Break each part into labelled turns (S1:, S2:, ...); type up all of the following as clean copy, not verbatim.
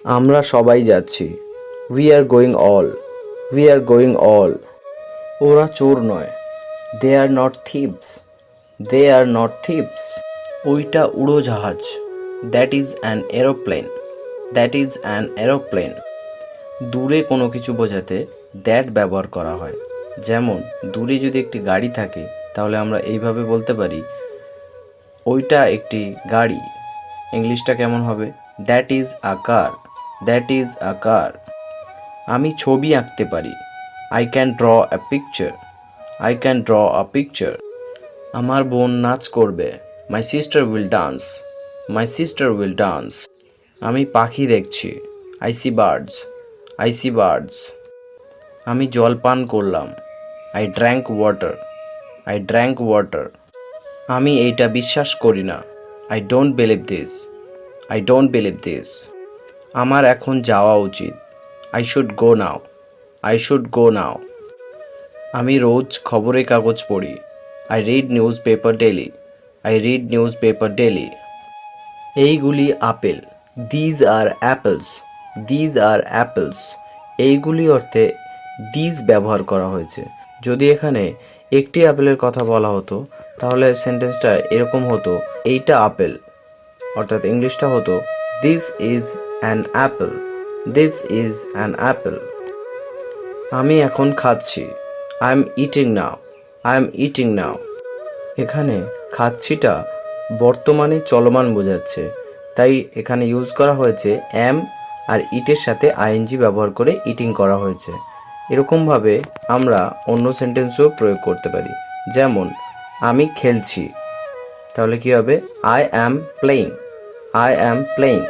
S1: আমরা সবাই যাচ্ছি। We are going all. We are going all. ওরা চোর নয়। They are not thieves. They are not thieves. ওইটা উড়োজাহাজ। That is an aeroplane. That is an aeroplane. দূরে কোনো কিছু বোঝাতে দ্যাট ব্যবহার করা হয়। যেমন দূরে যদি একটি গাড়ি থাকে তাহলে আমরা এইভাবে বলতে পারি, ওইটা একটি গাড়ি। ইংলিশটা কেমন হবে? That is a car. That is a car. আমি ছবি আঁকতে পারি। I can draw a picture. I can draw a picture. আমার বোন নাচ করবে। My sister will dance. My sister will dance. আমি পাখি দেখছি। I see birds. I see birds. আমি জল পান করলাম। I drank water. I drank water. আমি এইটা বিশ্বাস করি না। I don't believe this. I don't believe this. আমার এখন যাওয়া উচিত। I should go now. I should go now. আমি রোজ খবরের কাগজ পড়ি। I read newspaper daily. I read newspaper daily. এইগুলি আপেল। These are apples. These are apples. এইগুলি অর্থে দিজ ব্যবহার করা হয়েছে। যদি এখানে একটি আপেলের কথা বলা হতো তাহলে সেন্টেন্সটা এরকম হতো, এইটা আপেল। অর্থাৎ ইংলিশটা হতো, this is an Apple. This is an Apple. আমি এখন খাচ্ছি। I am eating now. I am eating নাও। এখানে খাচ্ছিটা বর্তমানে চলমান বোঝাচ্ছে, তাই এখানে ইউজ করা হয়েছে অ্যাম, আর ইটের সাথে আইএনজি ব্যবহার করে ইটিং করা হয়েছে। এরকমভাবে আমরা অন্য সেন্টেন্সও প্রয়োগ করতে পারি। যেমন আমি খেলছি, তাহলে কী হবে? I am playing. I am playing.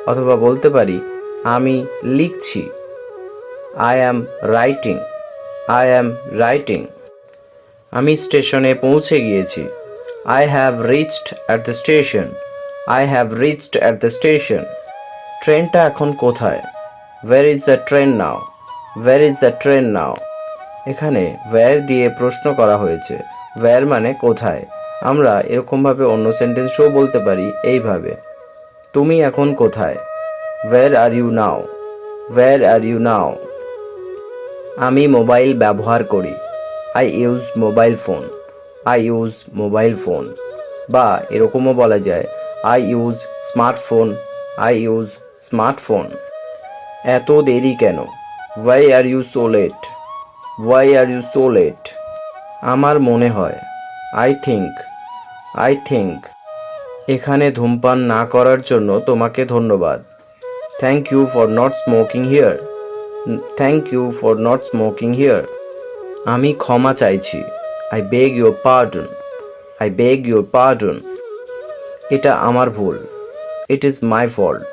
S1: অথবা বলতে পারি আমি লিখছি। I am writing. I am writing. আমি স্টেশনে পৌঁছে গিয়েছি। I have reached at the station. I have reached at the station. ট্রেনটা এখন কোথায়? Where is the train now? Where is the train now? এখানে ওয়্যার দিয়ে প্রশ্ন করা হয়েছে। ওয়্যার মানে কোথায়। আমরা এরকমভাবে অন্য সেন্টেন্সও বলতে পারি এইভাবে, তুমি এখন কোথায়? Where are you now? Where are you now? আমি মোবাইল ব্যবহার করি। I use mobile phone. I use mobile phone. বা এরকমও বলা যায়, I use smartphone. I use smartphone. এত দেরি কেন? Why are you so late? Why are you so late? আমার মনে হয়। I think. I think. এখানে ধূমপান না করার জন্য তোমাকে ধন্যবাদ। Thank you for not smoking here. Thank you for not smoking here. আমি ক্ষমা চাইছি। I beg your pardon. I beg your pardon. এটা আমার ভুল। It is my fault.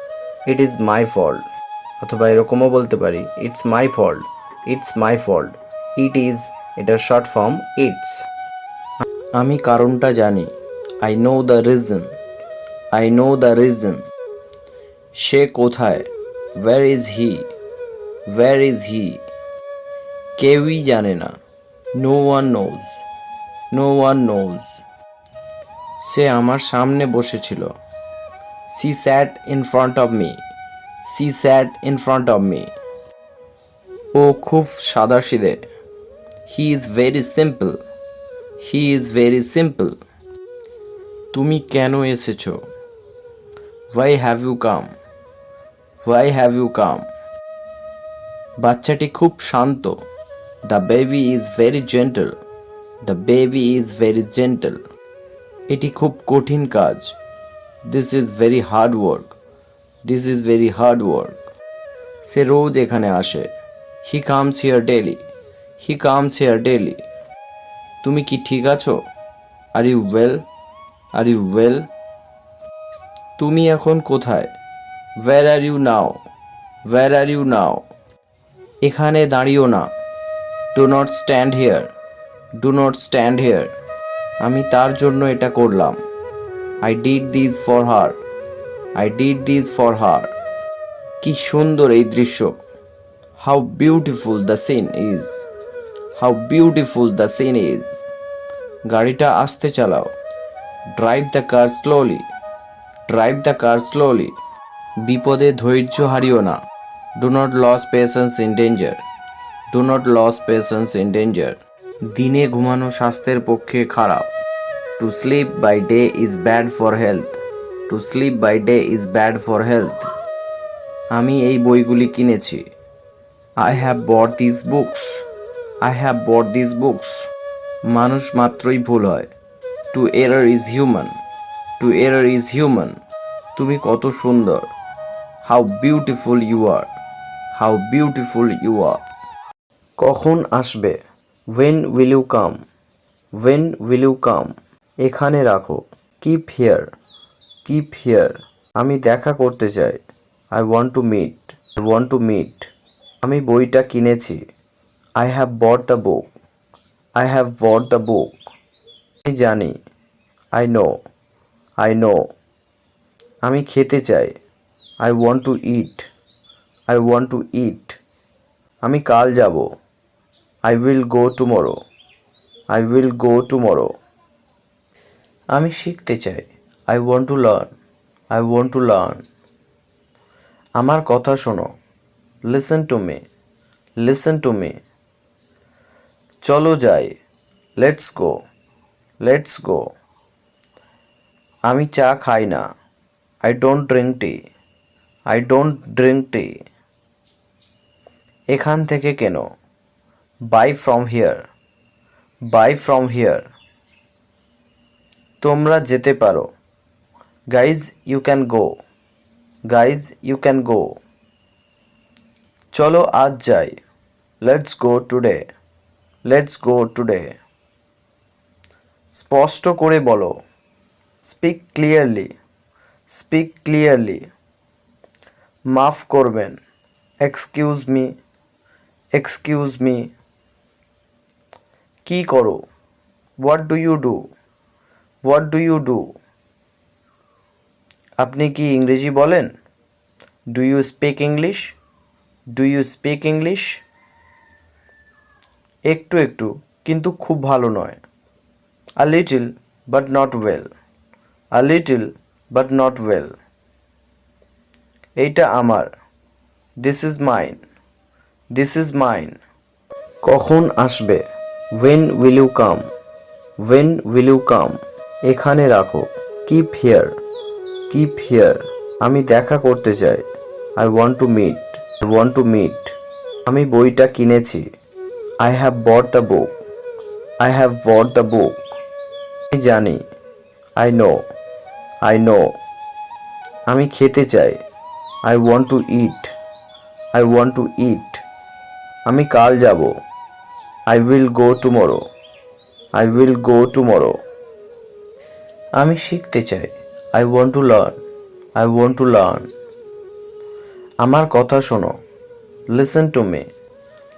S1: It is my fault. অথবা এরকমও বলতে পারি, it's my fault. It's my fault. It is, এটার শর্ট ফর্ম ইটস। আমি কারণটা জানি। I know the reason. I know the reason. সে কোথায়? Where is he? Where is he? কেউই জানে না। No one knows. No one knows. সে আমার সামনে বসেছিল। She sat in front of me. She sat in front of me. ও খুব সাদাসিধে। He is very simple. He is very simple. তুমি কেন এসেছো? Why have you come? Why have you come? বাচ্চাটি খুব শান্ত। The baby is very gentle. The baby is very gentle. এটি খুব কঠিন কাজ। This is very hard work. This is very hard work. সে রোজ এখানে আসে। He comes here daily. He comes here daily. তুমি কি ঠিক আছো? Are you well? Are you well? তুমি এখন কোথায়? Where are you now? Where are you now? এখানে দাঁড়িও না। Do not stand here. Do not stand here. আমি তার জন্য এটা করলাম। I did this for her. I did this for her. কি সুন্দর এই দৃশ্য। How beautiful the scene is. How beautiful the scene is. গাড়িটা আস্তে চালাও। Drive the car slowly. Drive the car slowly. বিপদে ধৈর্য হারিও না। Do not lose patience in danger. Do not lose patience in danger. দিনে ঘুমানো স্বাস্থ্যের পক্ষে খারাপ। To sleep by day is bad for health. To sleep by day is bad for health. আমি এই বইগুলি কিনেছি। I have bought this books. I have bought this books. মানুষ মাত্রই ভুল হয়। To err is human. To err is human. তুমি কত সুন্দর। How beautiful you are. How beautiful you are. কখন আসবে? When will you come. When will you come. এখানে রাখো। Keep here. Keep here. আমি দেখা করতে চাই। I want to meet. I want to meet. আমি বইটা কিনেছি। I have bought the book. I have bought the book. আমি জানি। I know. I know. আমি খেতে চাই। I want to eat. I want to eat. আমি কাল যাব। I will go tomorrow. I will go tomorrow. আমি শিখতে চাই। I want to learn. I want to learn. আমার কথা শোনো। Listen to me. Listen to me. চলো যাই। Let's go. Let's go. আমি চা খাই না। I don't drink tea. I don't drink tea. এখান থেকে কেন। By from here. By from here. তোমরা যেতে পারো। Guys you can go. Guys you can go. চলো আজ যাই। Let's go today. Let's go today. স্পষ্ট করে বলো। Speak clearly. Speak clearly. মাফ করবেন। Excuse me. Excuse me. কি করো? What do you do? What do you do? আপনি কি ইংরেজি বলেন? Do you speak English? Do you speak English? একটু একটু কিন্তু খুব ভালো নয়। A little but not well. A little but not well. এইটা আমার। This is mine. This is mine. কখন আসবে? When will you come. When will you come. এখানে রাখো। Keep here. Keep here. আমি দেখা করতে চাই। I want to meet. I want to meet. আমি বইটা কিনেছি। I have bought the book. I have bought the book. আমি জানি। I know. I know. আমি খেতে চাই। I want to eat. I want to eat. আমি কাল যাব। I will go tomorrow. I will go tomorrow. আমি শিখতে চাই। I want to learn. I want to learn. আমার কথা শোনো। Listen to me.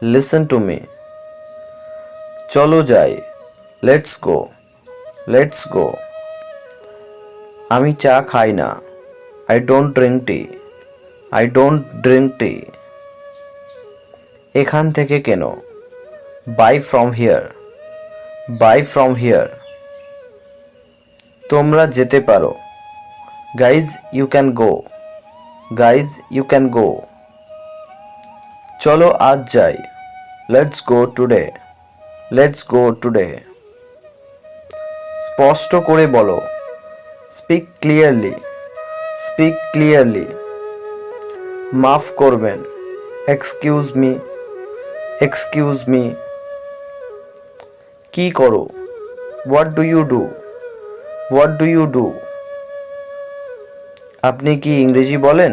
S1: Listen to me. চলো যাই। Let's go. Let's go. আমি চা খাই না। I don't drink tea. I don't drink tea. এখান থেকে কেন। By from here. By from here. তোমরা যেতে পারো। Guys you can go. Guys you can go. চলো আজ যাই। Let's go today. Let's go today. স্পষ্ট করে বলো। Speak clearly. Speak clearly. মাফ করবেন। Excuse me. Excuse me. কি করো? What do you do? What do you do? আপনি কি ইংরেজি বলেন?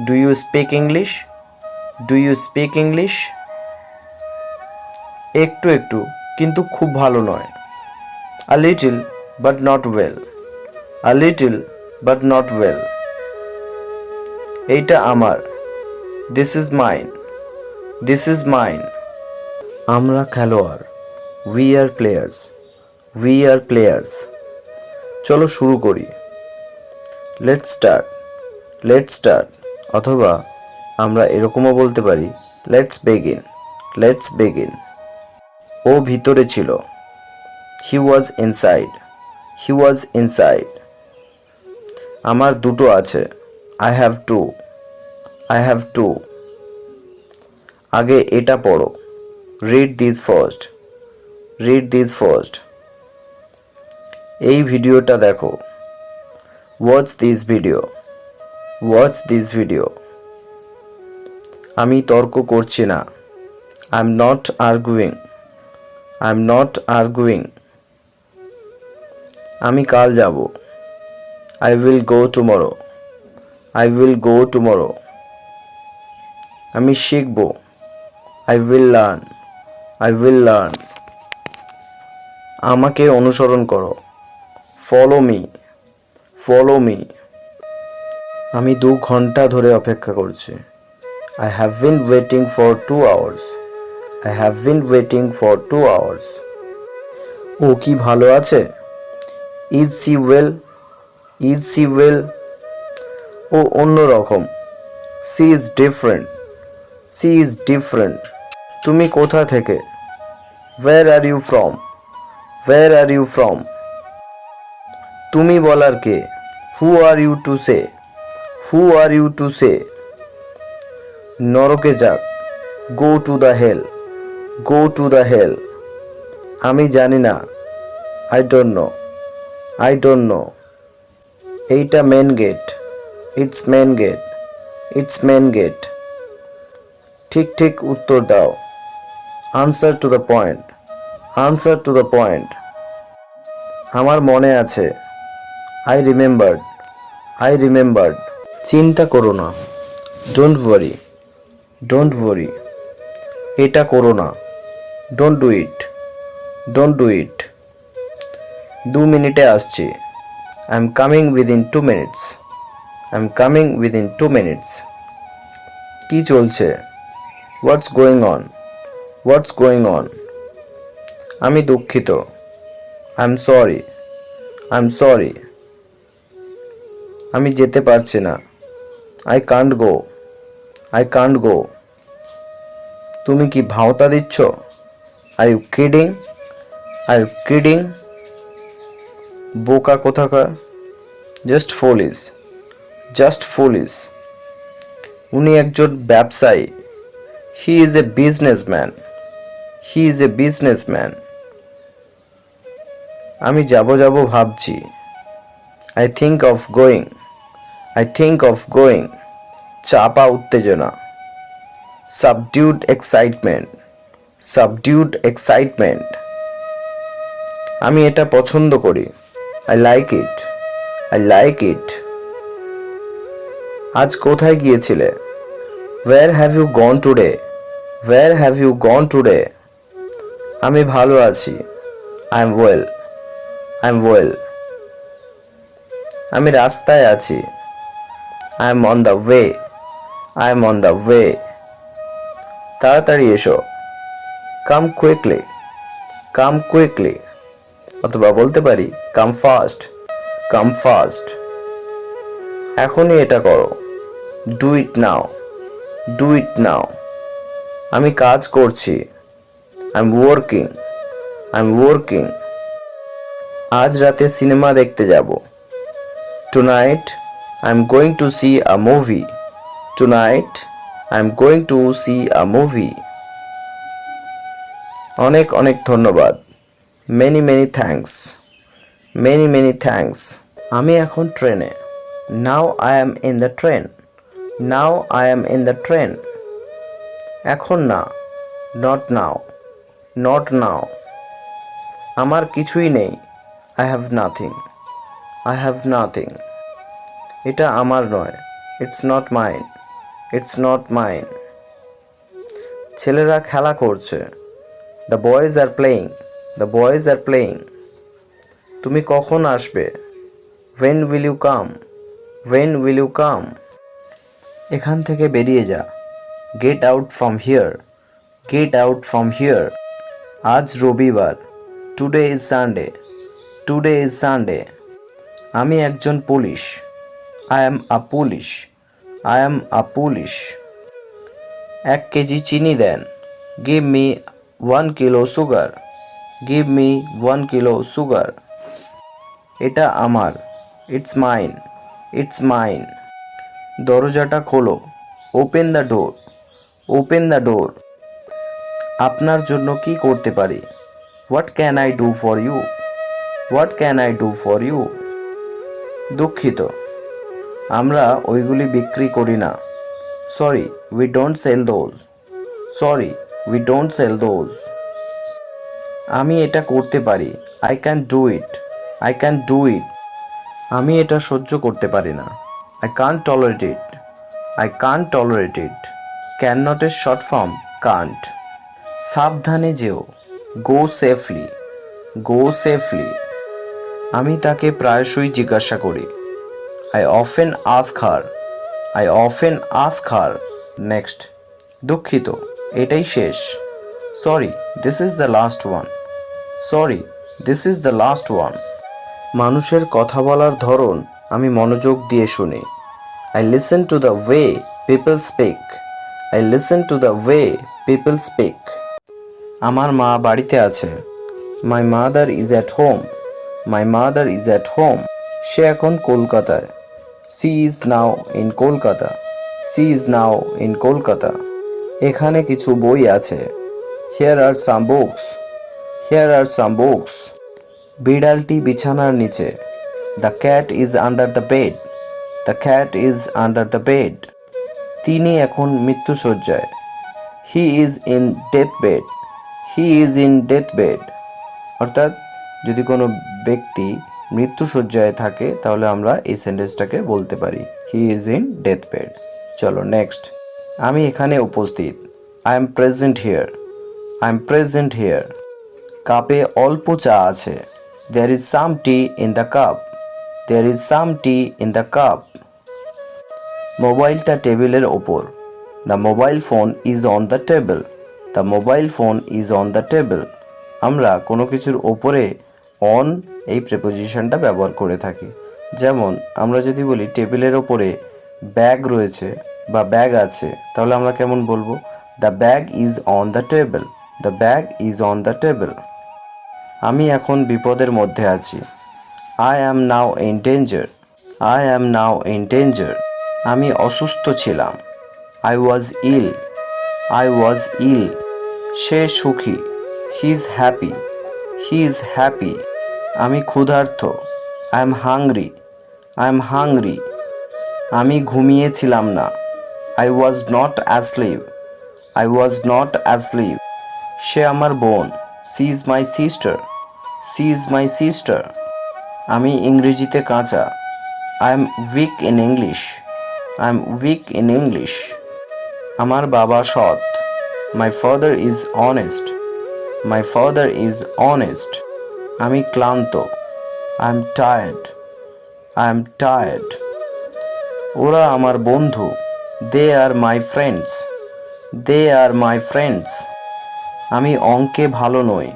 S1: Do you speak English? Do you speak English? একটু একটু কিন্তু খুব ভালো নয়। A little but not well. A little but not well. এইটা আমার। This is mine. This is mine. আমরা খেলোয়াড়। We are players. We are players. চলো শুরু করি। Let's start. Let's start. অথবা আমরা এরকমও বলতে পারি লেটস বেগিন। Let's begin. ও ভিতরে ছিল। He was inside. He was inside. আমার দুটো আছে। I have to. I have to. আগে এটা পড়ো। Read this first. Read this first. এই ভিডিওটা দেখো। Watch this video. Watch this video. আমি তর্ক করছি না। I'm not arguing. I'm not arguing. আমি কাল যাব। I will go tomorrow. I will go tomorrow. আমি শিখব। I will learn. I will learn. আমাকে অনুসরণ করো। Follow me. Follow me. আমি 2 ঘন্টা ধরে অপেক্ষা করছি। I have been waiting for 2 hours. I have been waiting for 2 hours. ও কি ভালো আছে? Is she well? Is she well? ও অন্যরকম। She is different. She is different. তুমি কোথা থেকে? Where are you from? Where are you from? তুমি বলার কে? Who are you to say? Who are you to say? নরকে যাক। Go to the hell. Go to the hell. আমি জানি না। I don't know. I don't know. এইটা main gate. It's main gate. It's main gate. ঠিক ঠিক উত্তর দাও। Answer to the point. Answer to the point. আমার মনে আছে। I remembered. I remembered. চিন্তা করো না। Don't worry. Don't worry. এটা করো না। Don't do it. Don't do it. 2 মিনিটে আসছি। I'm coming within 2 minutes. I'm coming within 2 minutes. কি চলছে? What's going on? What's going on? আমি দুঃখিত। I'm sorry. I'm sorry. আমি যেতে পারছি না। I can't go. I can't go. তুমি কি ভাওতা দিচ্ছ? Are you kidding? Are you kidding? বোকা কোথাকার। Just foolish. Just foolish. উনি একজন ব্যবসায়ী। He is a businessman. He is a businessman. আমি যাব ভাবছি। I think of going. I think of going. চাপা উত্তেজনা। Subdued excitement. Subdued excitement. আমি এটা পছন্দ করি। I like it. I like it. আজ কোথায় গিয়েছিলে? Where have you gone today? Where have you gone today? আমি ভালো আছি। I am well. I am well. আমি রাস্তায় আছি। I am on the way. I am on the way. তাড়াতাড়ি এসো। Come quickly. Come quickly. অথবা বলতে পারি come fast. Come fast. এখনই এটা করো। Do it now. Do it now. আমি কাজ করছি। I'm working. I'm working. আজ রাতে সিনেমা দেখতে যাব। Tonight I'm going to see a movie. Tonight I'm going to see a movie. অনেক অনেক ধন্যবাদ। Many many thanks. Many many thanks. আমি এখন ট্রেনে। Now I am in the train. Now I am in the train. এখন না। Not now. Not now. আমার কিছুই নেই। I have nothing. I have nothing. এটা আমার নয়। It's not mine. It's not mine. ছেলেরা খেলা করছে। The boys are playing. The boys are playing. তুমি কখন আসবে? When will you come? When will you come? এখান থেকে বেরিয়ে যা। Get out from here. Get out from here. আজ রবিবার। Today is Sunday. Today is Sunday. আমি একজন police. I am a police. I am a police. 1 KG চিনি দেন। Give me 1 kilo sugar. Give me 1 kilo sugar. এটা আমার। It's mine. It's mine. দরজাটা খোলো। Open the door. Open the door. আপনার জন্য কি করতে পারি? What can I do for you? What can I do for you? দুঃখিত, আমরা ওইগুলি বিক্রি করি না। Sorry, we don't sell those. Sorry, we don't sell those. আমি এটা করতে পারি। I can do it. I can do it. আমি এটা সহ্য করতে পারি না। I can't tolerate it. I can't tolerate it. Can নটের short form Kant. সাবধানে যেও। গো সেফলি। গো সেফলি। আমি তাকে প্রায়শই জিজ্ঞাসা করি। I often ask her. I often ask her. Next. দুঃখিত, এটাই শেষ। Sorry, this is the last one. Sorry, this is the last one. মানুষের কথা বলার ধরন আমি মনোযোগ দিয়ে শুনি। I listen to the way people speak. I listen to the way people speak. আমার মা বাড়িতে আছে। মাই mother is at home. My mother is at home. সে এখন কলকাতায়। She is now in Kolkata. She is now in Kolkata. এখানে কিছু বই আছে। Here are some books. Here are some books. বিড়ালটি বিছানার নিচে। The cat is under the bed. The cat is under the bed. তিনি এখন মৃত্যুশয্যায়। He is in death bed. He is in death bed. অর্থাৎ যদি কোনো ব্যক্তি মৃত্যুশয্যায় থাকে তাহলে আমরা এই সেন্টেন্সটাকে বলতে পারি he is in death bed. চলো নেক্সট। আমি এখানে উপস্থিত। I am present here. I am present here. কাপে অল্প চা আছে। There is some tea in the cup. There is some tea in the cup. মোবাইলটা টেবিলের ওপর। The mobile phone is on the table. The mobile phone is on the table. আমরা কোনো কিছুর ওপরে অন এই প্রেপোজিশনটা ব্যবহার করে থাকি। যেমন আমরা যদি বলি টেবিলের ওপরে ব্যাগ রয়েছে বা ব্যাগ আছে তাহলে আমরা কেমন বলবো? The bag is on the table. The bag is on the table. আমি এখন বিপদের মধ্যে আছি। I am now in danger. I am now in danger. আমি অসুস্থ ছিলাম। I was ill. I was ill. সে সুখী। He is happy. He is happy. আমি ক্ষুধার্ত। I am hungry. I am hungry. আমি ঘুমিয়েছিলাম না। I was not asleep. I was not asleep. সে আমার বোন। She is my sister. She is my sister. আমি ইংরেজিতে কাঁচা। I am weak in English. I am weak in English. আমার বাবা সৎ। My father is honest. My father is honest. আমি ক্লান্ত। I am tired. I am tired. ওরা আমার বন্ধু। They are my friends. They are my friends. আমি অঙ্কে ভালো নই।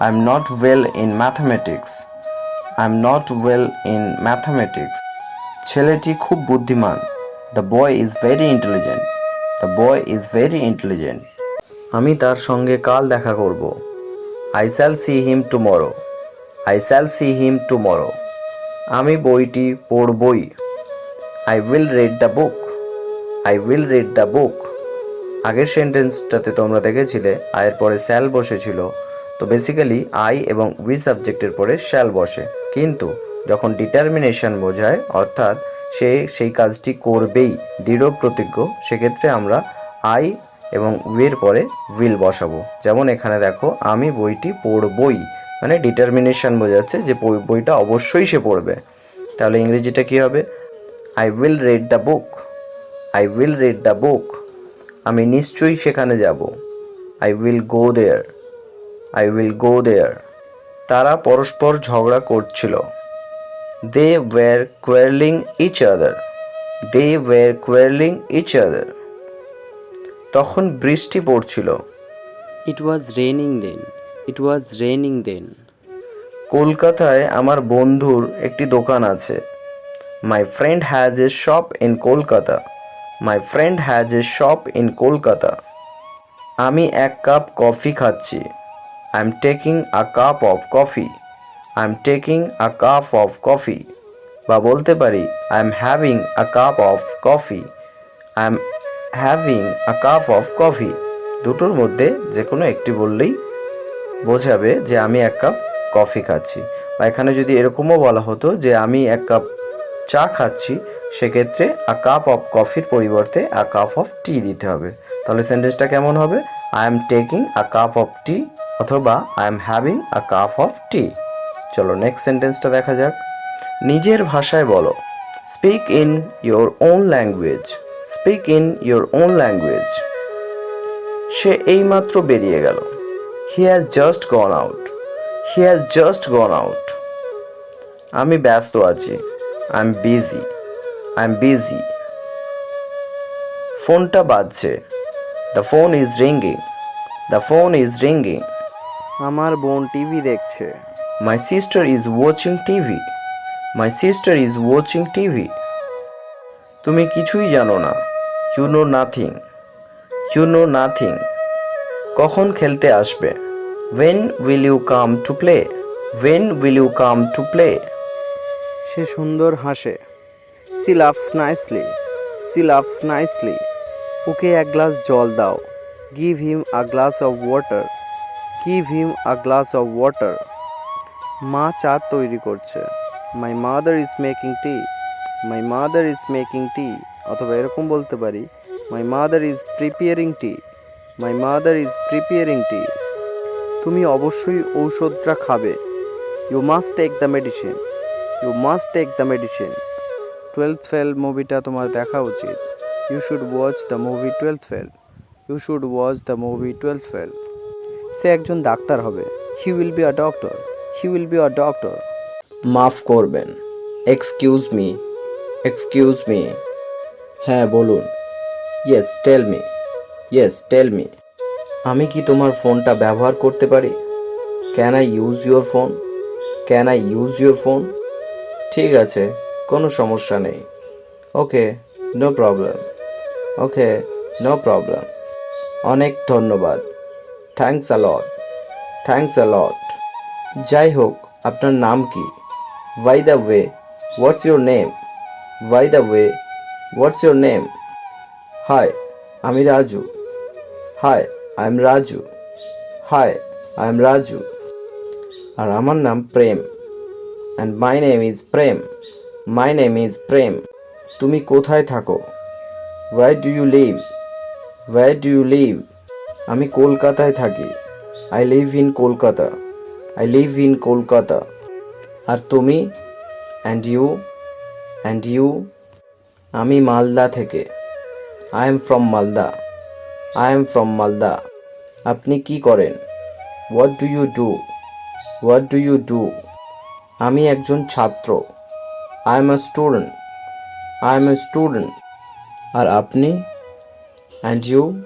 S1: I am not well in mathematics. I am not well in mathematics. ছেলেটি খুব বুদ্ধিমান। The boy is very intelligent. The boy is very intelligent. আমি তার সঙ্গে কাল দেখা করব। I shall see him tomorrow. I shall see him tomorrow. আমি বইটি পড়বই। I will read the book. I will read the বুক। আগের সেন্টেন্সটাতে তোমরা দেখেছিলে আয়ের পরে শ্যাল বসেছিল। তো বেসিক্যালি আই এবং উই সাবজেক্টের পরে শ্যাল বসে, কিন্তু যখন ডিটারমিনেশন বোঝায় অর্থাৎ সে সেই কাজটি করবেই দৃঢ় প্রতিজ্ঞ, সেক্ষেত্রে আমরা আই এবং উইয়ের পরে উইল বসাবো। যেমন এখানে দেখো আমি বইটি পড়বই, মানে ডিটারমিনেশন বোঝাচ্ছে যে বইটা অবশ্যই সে পড়বে। তাহলে ইংরেজিটা কী হবে? I will read the book. I will read the book. আমি নিশ্চয়ই সেখানে যাব। I will go there. I will go there. তারা পরস্পর ঝগড়া করছিল। They were quarrelling each other. They were quarrelling each other. তখন বৃষ্টি পড়ছিল।
S2: It was raining then. It was raining then.
S1: কলকাতায় আমার বন্ধুর একটি দোকান আছে। My friend has a shop in Kolkata. My friend has a shop in Kolkata. আমি এক কাপ কফি খাচ্ছি। I am taking a cup of coffee. I am taking a cup of coffee. বা বলতে পারি I am having a cup of coffee. I am having a cup of coffee. দুটোর মধ্যে যে কোনো একটি বললেই বোঝাবে যে আমি এক কাপ কফি খাচ্ছি। বা এখানে যদি এরকমও বলা হতো যে আমি এক কাপ চা খাচ্ছি, সেক্ষেত্রে আ কাপ অফ কফির পরিবর্তে আ কাপ অফ টি দিতে হবে। তাহলে সেন্টেন্সটা কেমন হবে? I am taking a cup of tea অথবা I am having a cup of tea. চলো নেক্সট সেন্টেন্সটা দেখা যাক। নিজের ভাষায় বলো। Speak in your own language. Speak in your own language. সে এইমাত্র বেরিয়ে গেল। He has just gone out. He has just gone out. আমি ব্যস্ত আছি। I am busy. I am busy. ফোনটা বাজছে। The phone is ringing. The phone is ringing.
S2: আমার বোন টিভি দেখছে।
S1: My sister is watching TV. My sister is watching TV. তুমি কিছুই জানো না। You know nothing. You know nothing. কখন খেলতে আসবে? When will you come to play? When will you come to play?
S2: সে সুন্দর হাসে। She loves nicely. She loves nicely. ওকে এক গ্লাস জল দাও। Give him a glass of water. Give him a glass of water. মা চা তৈরি করছে। My mother is making tea. My mother is making tea. অথবা এরকম বলতে পারি my mother is preparing tea. My mother is preparing tea. তুমি অবশ্যই ঔষধটা খাবে। You must take the medicine. You must take the medicine. 12th fail মুভিটা তোমার দেখা উচিত। You should watch the movie 12th fail. You should watch the movie 12th fail. সে একজন ডাক্তার হবে। He will be a doctor. He will be a doctor.
S1: মাফ করবেন। Excuse me. Excuse me. হ্যাঁ বলুন। Yes tell me. Yes tell me. আমি কি তোমার ফোনটা ব্যবহার করতে পারি? Can I use your phone? Can I use your phone? ঠিক আছে, কোনো সমস্যা নেই। ওকে, no problem. Okay, no problem. অনেক ধন্যবাদ। Thanks a lot. Thanks a lot. যাই হোক, আপনার নাম কি? By the way, what's your name? By the way, what's your name? Hi, আমি Raju. Hi, I am Raju. Hi, I am Raju. আর আমার নাম Prem. And my name is Prem. My name is Prem. তুমি কোথায় থাকো? Where do you live? Where do you live? আমি কলকাতায় থাকি। I live in Kolkata. I live in Kolkata. আর তুমি? And you? And you? আমি মালদা থেকে। I am from Malda. I am from Malda. আপনি কি করেন? What do you do? What do you do? আমি একজন ছাত্র। I am a student. I am a student. আর আপনি? And you?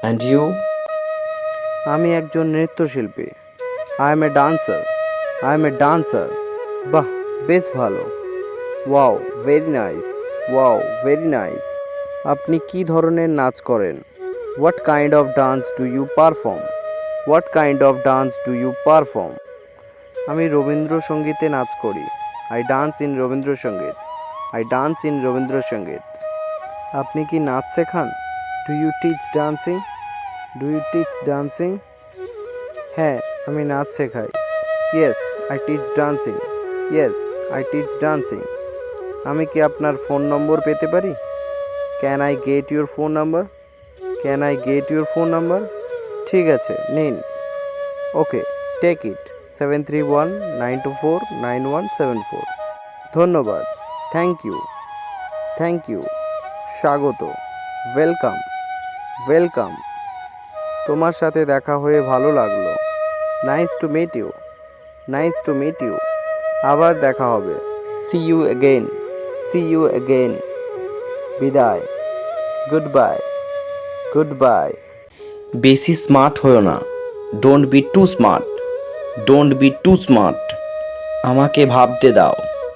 S1: And you?
S2: আমি একজন নৃত্যশিল্পী। I am a dancer. I am a dancer. বাহ, বেশ ভালো। Wow, very nice. Wow, very nice. আপনি কি ধরনের নাচ করেন? What kind of dance do you perform? What kind of dance do you perform? আমি রবীন্দ্রসঙ্গীতে নাচ করি। I dance in Rabindrasangeet. I dance in Rabindrasangeet. আপনি কি নাচ শেখান? Do you teach dancing? Do you teach dancing? হ্যাঁ, আমি নাচ শেখাই। Yes, I teach dancing. Yes, I teach dancing. আমি কি আপনার ফোন নম্বর পেতে পারি? Can I get your phone number? Can I get your phone number? ঠিক আছে, নিন। Okay, take it. 7319249174। ধন্যবাদ। Thank you. Thank you. স্বাগত। ওয়েলকাম। ওয়েলকাম। তোমার সাথে দেখা হয়ে ভালো লাগলো। Nice to meet you. Nice to meet you. আবার দেখা হবে। See you again. See you again. বিদায়। Good bye. Good bye.
S1: বেশি স্মার্ট হও না। Don't be too smart. Don't be too smart. আমাকে ভাবতে দাও।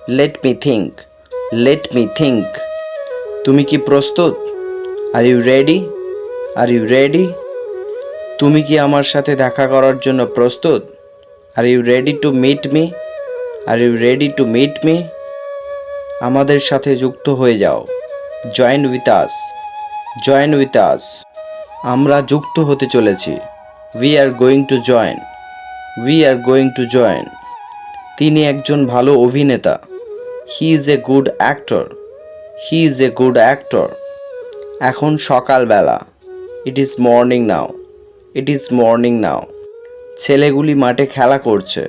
S1: Let me think. Let me think. তুমি কি প্রস্তুত? Are you ready? Are you ready? তুমি কি আমার সাথে দেখা করার জন্য প্রস্তুত? Are you ready to meet me? Are you ready to meet me? আমাদের সাথে যুক্ত হয়ে যাও। Join with us, join with us. আমরা যুক্ত হতে চলেছি। We are going to join, we are going to join. তিনি একজন ভালো অভিনেতা। He is a good actor, he is a good actor. এখন সকালবেলা। ইট is morning now, it is morning now. ছেলেগুলি মাঠে খেলা করছে।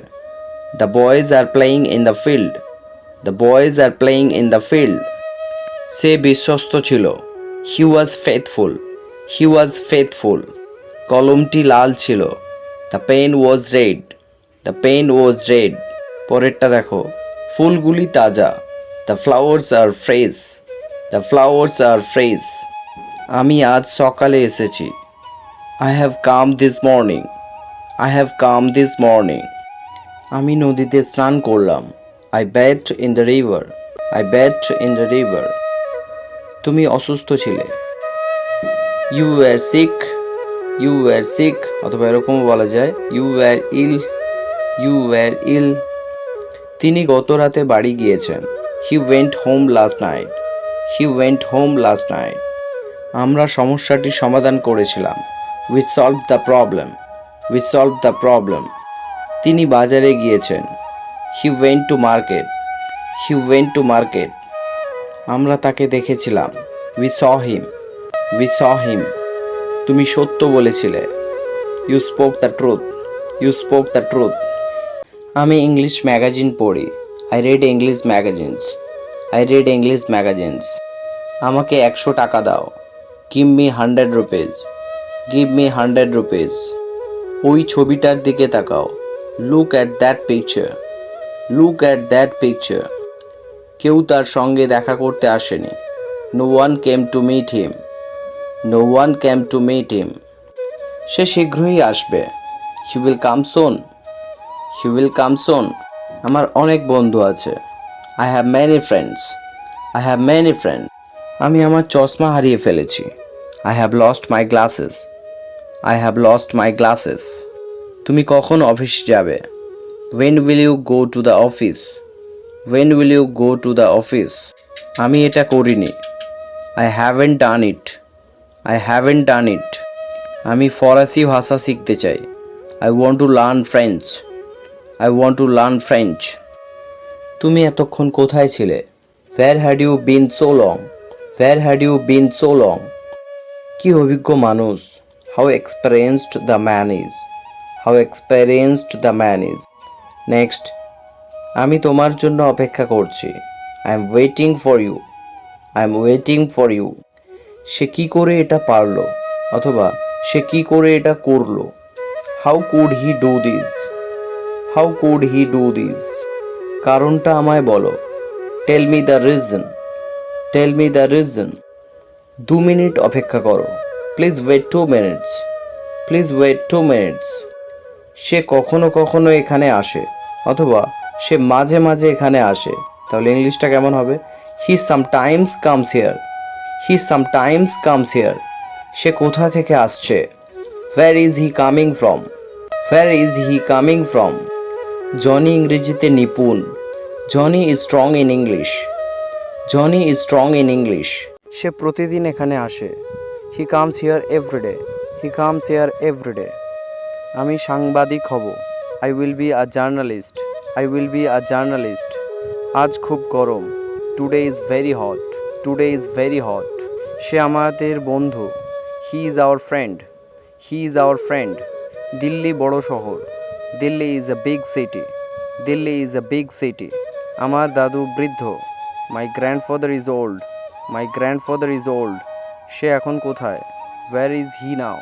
S1: The boys are playing in the field, the boys are playing in the field. সে বিশ্বস্ত ছিল। He was faithful, he was faithful. কলমটি লাল ছিল। The pen was red, the pen was red. পরেরটা দেখো। ফুলগুলি তাজা। The flowers are fresh, the flowers are fresh. আমি আজ সকালে এসেছি। I have come this morning, I have come this morning. আমি নদীতে স্নান করলাম। I bathed in the river, I bathed in the river. তুমি অসুস্থ ছিলে। You were sick, you were sick, অথবা এরকমও বলা যায় you were ill, you were ইল। তিনি গত রাতে বাড়ি গিয়েছেন। He went home last night, he went home last night. আমরা সমস্যাটি সমাধান করেছিলাম। We solve the problem, we solve the problem. তিনি বাজারে গিয়েছেন। He went to market, he went to market. আমরা তাকে দেখেছিলাম। We saw him, we saw him. তুমি সত্য বলেছিলে। You spoke the truth, you spoke the truth. আমি ইংলিশ ম্যাগাজিন পড়ি। I read English magazines, I read English magazines. আমাকে 100 টাকা দাও। Give me 100 rupees, give me 100 rupees. ওই ছবিটার দিকে তাকাও। Look at that picture, look at that picture. কেউ তার সঙ্গে দেখা করতে আসেনি। No one came to meet him, no one came to meet him. সে শীঘ্রই আসবে। He will come soon, he will come soon. আমার অনেক বন্ধু আছে। I have many friends, I have many friends. আমি আমার চশমা হারিয়ে ফেলেছি। I have lost my glasses, I have lost my glasses. তুমি কখন অফিস যাবে? When will you go to the office, when will you go to the office. আমি এটা করিনি। I haven't done it, I haven't done it. আমি ফরাসি ভাষা শিখতে চাই। I want to learn French, I want to learn French. তুমি এতক্ষণ কোথায় ছিলে? Where had you been so long, where had you been so long. কি অভিজ্ঞ মানুষ। How experienced the man is, how experienced the man is. Next. আমি তোমার জন্য অপেক্ষা করছি। I am waiting for you, I am waiting for you. সে কি করে এটা পারলো, অথবা সে কি করে এটা করলো। How could he do this, how could he do this. কারণটা আমায় বলো। Tell me the reason, tell me the reason. 2 minute অপেক্ষা করো। Please wait 2 minutes, please wait 2 minutes. সে কখনো কখনো এখানে আসে, অথবা সে মাঝে মাঝে এখানে আসে। তাহলে ইংলিশটা কেমন হবে? He sometimes comes here, he sometimes comes here. সে কোথা থেকে আসছে? Where is he coming from, where is he coming from. Johnny ইংরেজিতে নিপুণ। Johnny is strong in English, Johnny is strong in English.
S2: সে প্রতিদিন এখানে আসে। He comes here everyday, he comes here everyday. আমি সাংবাদিক হব। I will be a journalist, I will be a journalist. আজ খুব গরম। Today is very hot, today is very hot. সে আমাদের বন্ধু। He is our friend, he is our friend. Delhi বড় শহর। Delhi is a big city, Delhi is a big city. আমার দাদু বৃদ্ধ। My grandfather is old, my grandfather is old. সে এখন কোথায়? Where is he now,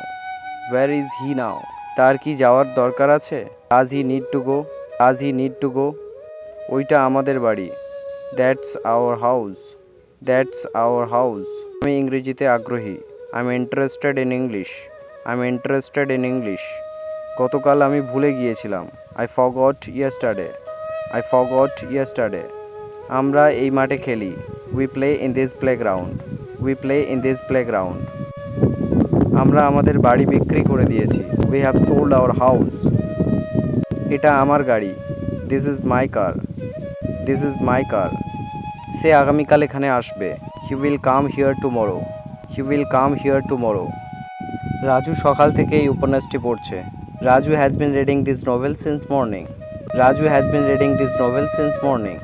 S2: where is he now. তার কি যাওয়ার দরকার আছে? Does he need to go, does he need to go. ওইটা আমাদের বাড়ি। That's our house, that's our house. আমি ইংরেজিতে আগ্রহী। I am interested in English, I am interested in English. গতকাল আমি ভুলে গিয়েছিলাম। I forgot yesterday, I forgot yesterday. আমরা এই মাঠে খেলি। We play in this playground, we play in this playground. আমরা আমাদের বাড়ি বিক্রি করে দিয়েছি। We have sold our house. এটা আমার গাড়ি। This is my car, this is my car. সে আগামীকাল এখানে আসবে। He will come here tomorrow. He will come here tomorrow. Raju সকাল থেকে এই উপন্যাসটি পড়ছে। Raju has been reading this novel since morning. Raju has been reading this novel since morning.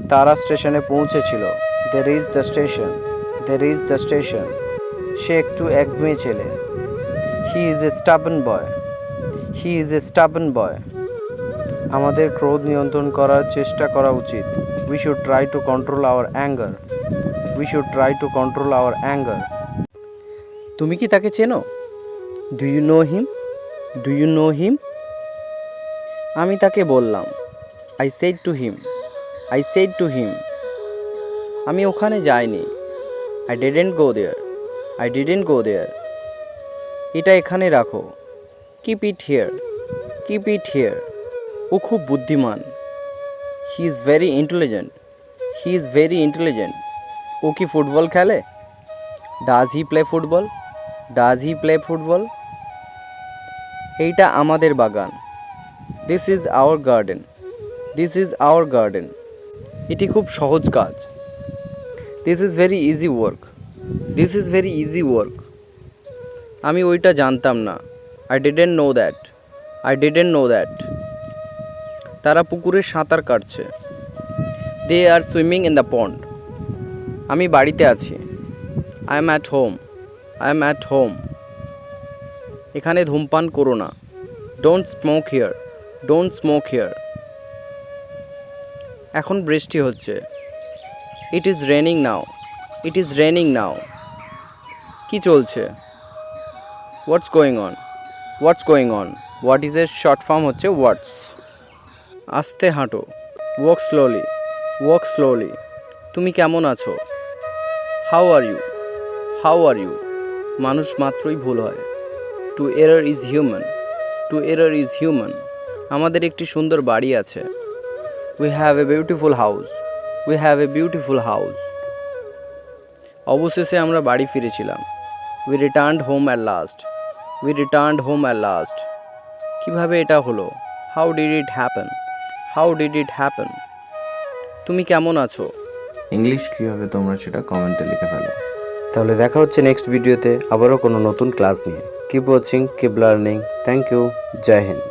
S2: তারা স্টেশনে পৌঁছেছিল। They reach the station. They reach the station. সে একটু একগুঁয়ে ছেলে। He is a stubborn boy. He is a stubborn boy. আমাদের ক্রোধ নিয়ন্ত্রণ করার চেষ্টা করা উচিত। We should try to control our anger. We should try to control our anger. তুমি কি তাকে চেনো? Do you know him? Do you know him? আমি তাকে বললাম। I said to him. I said to him. আমি ওখানে যাইনি। I didn't go there. I didn't go there. এটা এখানে রাখো। Keep it here. Keep it here. ও খুব বুদ্ধিমান। He is very intelligent. He is very intelligent. ও কি ফুটবল খেলে? Does he play football? Does he play football? এইটা আমাদের বাগান। This is our garden. This is our garden. এটি খুব সহজ কাজ। This is very easy work. This is very easy work. আমি ওইটা জানতাম না। I didn't know that. I didn't know that. তারা পুকুরে সাঁতার কাটছে। দে আর সুইমিং ইন দ্য পন্ড। আমি বাড়িতে আছি। I M at home. I am at home. এখানে ধূমপান করো না। Don't smoke here. Don't smoke here. এখন বৃষ্টি হচ্ছে। It is raining now. It is raining now. কি চলছে? What's going on? What's going on? What is এর শর্ট ফর্ম হচ্ছে হোয়াটস। আস্তে হাঁটো। Walk slowly. Walk slowly. তুমি কেমন আছো? How are you? How are you? মানুষ মাত্রই ভুল হয়। To err is human. To err is human. আমাদের একটি সুন্দর বাড়ি আছে। We have a beautiful house. We have a beautiful house. অবশেষে আমরা বাড়ি ফিরেছিলাম। We returned home at last. We returned home at last. কীভাবে এটা হলো? How did it happen? How did it happen? তুমি কেমন আছো?
S1: ইংলিশ কীভাবে তোমরা সেটা কমেন্টে লিখে ফেলো।
S2: তাহলে দেখা হচ্ছে নেক্সট ভিডিওতে আবারও কোনো নতুন ক্লাস নিয়ে। Keep watching, keep learning. Thank you. Jai Hind.